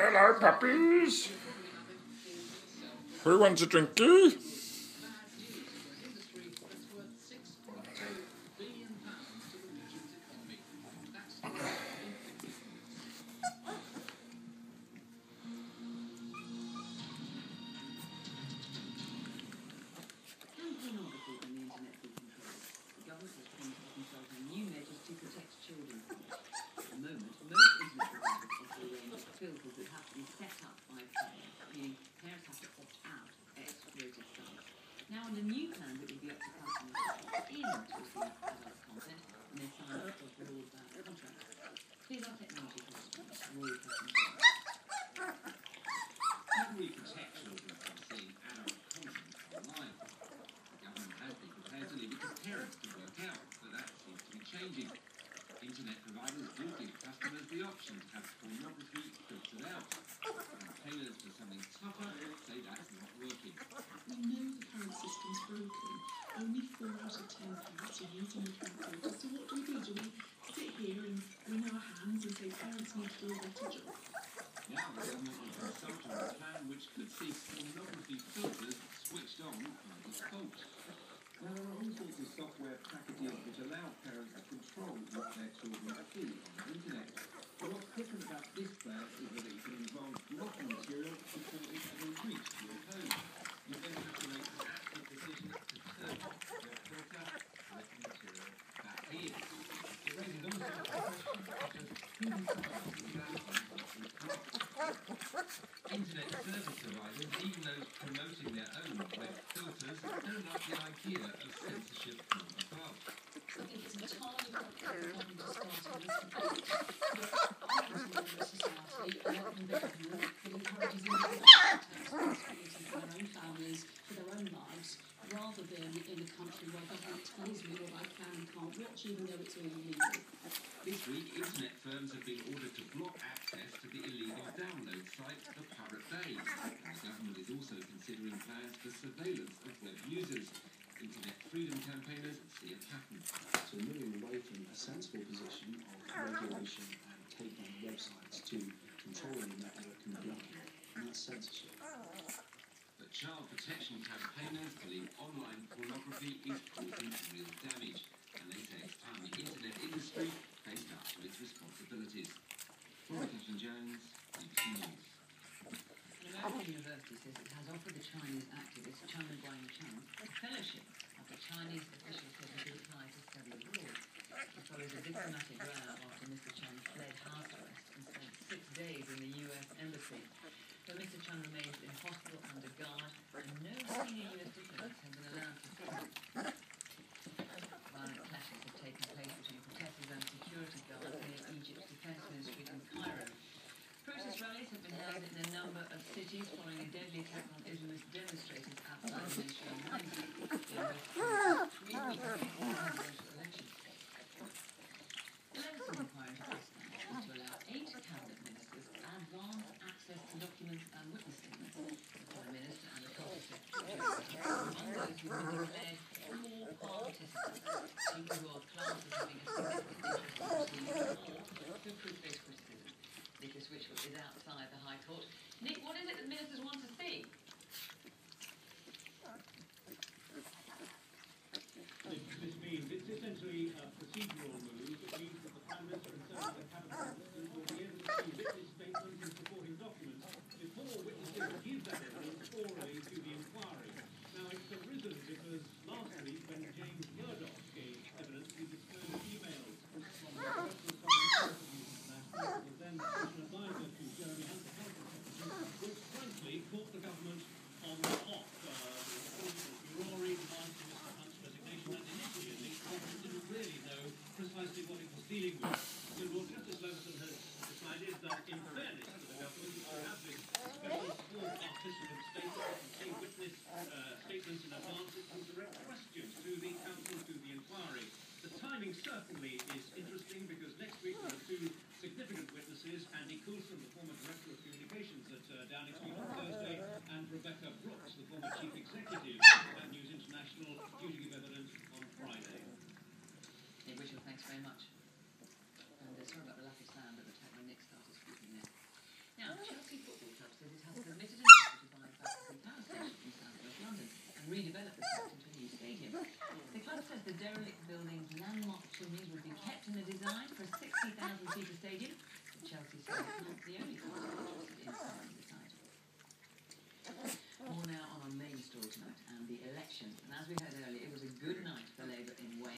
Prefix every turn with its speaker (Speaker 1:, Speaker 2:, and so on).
Speaker 1: Hello, puppies. Who wants a drinky?
Speaker 2: Filters that have to be set up by parents, meaning parents have to opt out exploited sites. Now, under new plans, it will be up to customers to opt in to receive adult content when they sign up for broadband contracts. Here's our technology correspondent, Roy Patton.
Speaker 3: How do we protect children from seeing adult content online? The government has been prepared to leave it to parents to work out, but that seems to be changing. Internet providers do give customers the option to have pornography filtered out. Campaigners for something tougher say that's not working.
Speaker 4: We know the current system's broken. Only 4 out of 10 parents are using the account filters. So what do? Do we sit here and wring our hands and say parents need to do a better job?
Speaker 3: Now the government will consult on a plan which could see pornography filters switched on by default. There are all sorts of software packages which allow parents to control what their children see on the internet. But what's different about this plan is that it can involve blocking material before it ever reaches your home. You then have to make an active decision to turn off your filter and let the material back in. It raises all sorts of questions such as who decides the reality of the product. Internet service providers, even those promoting their own web filters, don't like the idea of censorship from above.
Speaker 4: It's entirely up to the government to start a list of society, and the government that encourages individuals to take responsibility for their own families, for their own lives, rather than in a country where government tells me what I can and can't watch, even though it's all illegal.
Speaker 3: This week, internet firms have been ordered to block access to the illegal download site, the Pirate Bay. And the government is also considering plans for surveillance of web users. Internet freedom campaigners see a pattern.
Speaker 5: So moving away from a sensible position of regulation and taking websites to controlling the network and blocking it, and that's censorship.
Speaker 3: But child protection campaigners believe online pornography is causing real damage, and they say it's time the internet industry faced up to its responsibilities. Roy Patton Jones, BBC News.
Speaker 2: An American university says it has offered the Chinese activist China Guangcheng a fellowship after Chinese officials said he could apply to study abroad. It follows a diplomatic row after Mr. Cheng fled house arrest and spent 6 days in the US embassy. But Mr. Cheng remains in hospital under guard, and no senior US diplomats have been allowed to see him. Violent clashes have taken place between protesters and security guards near Egypt's defense ministry in Cairo. Protest rallies have been held in a number of cities following a deadly attack on Islamist demonstrators outside the ministry on Wednesday. The arrest comes 3 weeks before the presidential election. The latest inquiry into Pakistan is to allow 8 cabinet ministers advance access to documents and witness statements. The Prime Minister and the Culture Secretary are among those who have been declared core participants. People who are classed as having a significant interest in proceedings or who prove face criticism. Nicholas Whitchell is outside the High Court. Nick, what is it that ministers want to see?
Speaker 6: It's essentially a procedural move that means that the Prime Minister and some of the cabinet ministers will be able to see witness statements and supporting documents before witnesses give that evidence orally to the inquiry. Now, it's arisen because last week, when James Murdoch gave evidence, he disclosed emails from the Special Secretary International, who was then Special Advisor to Jeremy Hunt, the Culture Secretary, which frankly caught the government on the hop. Rory demanded Mr. Hunt's resignation, and initially the government didn't really know precisely what it was dealing with. So Lord Justice Leveson has decided that, in fairness to the government, it should have this special small participant status and see witness statements in advance that can direct questions to the counsel, to the inquiry. The timing certainly is interesting because next week there are 2 significant witnesses, Andy Coulson, the former Director of Communications at Downing Street on Thursday, and Rebecca Brooks, the former Chief Executive at News International, due to give evidence on Friday.
Speaker 2: Nick Whitchell, thanks very much. And sorry about the lack of sound at the time when Nick started speaking there. Now, Chelsea 60,000-seater stadium. Chelsea said it's not the only concert interested in selling the site. More now on our main story tonight and the election. And as we heard earlier, it was a good